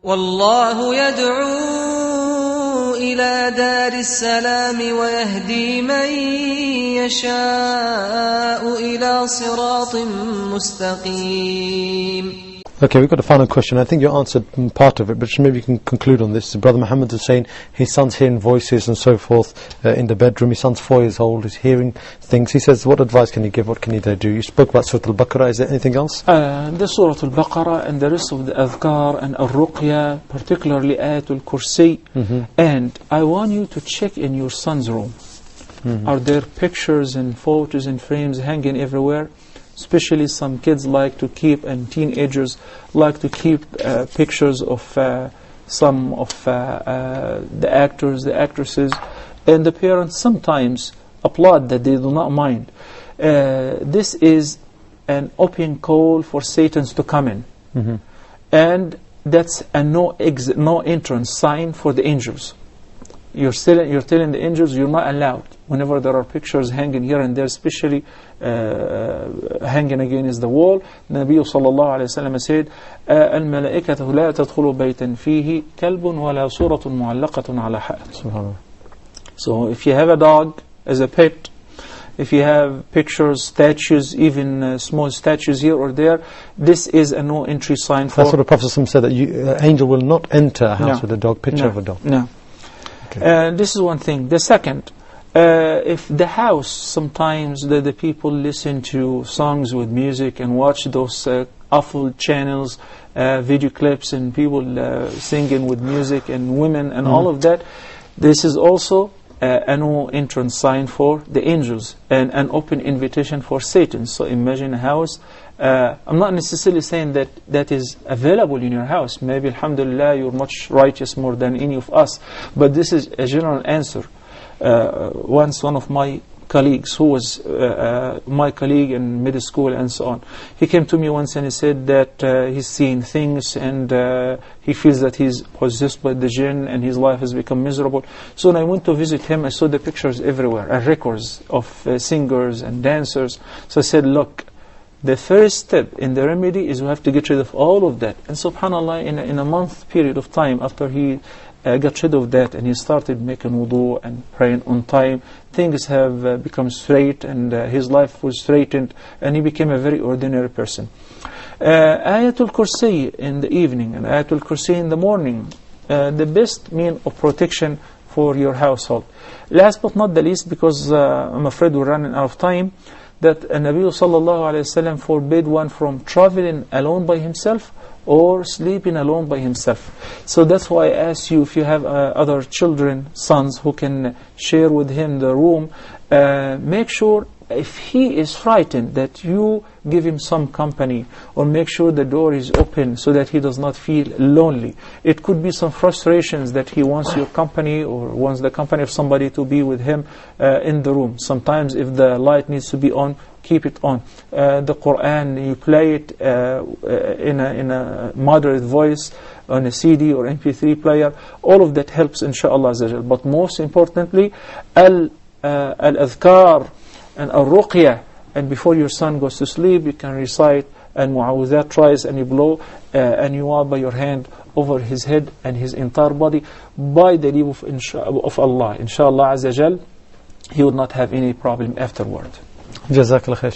والله يدعو إلى دار السلام ويهدي من يشاء إلى صراط مستقيم. Okay, we've got a final question. I think you answered part of it, but maybe you can conclude on this. Brother Muhammad is saying his son's hearing voices and so forth in the bedroom. His son's 4 years old, he's hearing things. He says, what advice can you give? What can they do? You spoke about Surah Al-Baqarah. Is there anything else? The Surah Al-Baqarah and the rest of the Adhkar and Al-Ruqya, particularly Ayatul Kursi. And I want you to check in your son's room. Are there pictures and photos and frames hanging everywhere? Especially some kids like to keep, and teenagers like to keep pictures of some of the actors, the actresses, and the parents sometimes applaud that, they do not mind. This is an open call for Satans to come in, and that's a no entrance sign for the angels. You're telling the angels you're not allowed. Whenever there are pictures hanging here and there, especially hanging against the wall, Nabi sallallahu alayhi wa sallam said, الملائكة لا تدخل بيتا فيه كلب ولا صورة معلقة على حائط. So if you have a dog as a pet, if you have pictures, statues, even small statues here or there, this is a no entry sign for. That's what the Prophet said, that angel will not enter a house with a dog, picture of a dog. No. Okay. This is one thing. The second, if the house, sometimes the people listen to songs with music and watch those awful channels, video clips, and people singing with music and women and all of that, this is also a no entrance sign for the angels and an open invitation for Satan. So imagine a house. I'm not necessarily saying that that is available in your house. Maybe, alhamdulillah, you're much righteous more than any of us. But this is a general answer. Once one of my colleagues, who was my colleague in middle school and so on, he came to me once and he said that he's seen things and he feels that he's possessed by the jinn and his life has become miserable. So when I went to visit him, I saw the pictures everywhere, records of singers and dancers. So I said, look, the first step in the remedy is we have to get rid of all of that. And subhanAllah, in a month period of time, after he got rid of that and he started making wudu and praying on time, things have become straight, and his life was straightened, and he became a very ordinary person. Ayatul Kursi in the evening and Ayatul Kursi in the morning, the best mean of protection for your household. Last but not the least, because I'm afraid we're running out of time, that Nabi sallallahu alayhi wasallam forbade one from traveling alone by himself or sleeping alone by himself. So that's why I ask you, if you have other children, sons, who can share with him the room, make sure, if he is frightened, that you give him some company, or make sure the door is open so that he does not feel lonely. It could be some frustrations that he wants your company, or wants the company of somebody to be with him in the room. Sometimes if the light needs to be on, keep it on. The Quran, you play it in a moderate voice on a CD or MP3 player. All of that helps, inshaAllah Azza wa Jal. But most importantly, al-adhkar and al-ruqya. And before your son goes to sleep, you can recite al-mu'awwidhat twice, and you blow and you wipe by your hand over his head and his entire body, by the leave of Allah. Inshallah Azza wa Jal, he would not have any problem afterward. Jazakallah khair.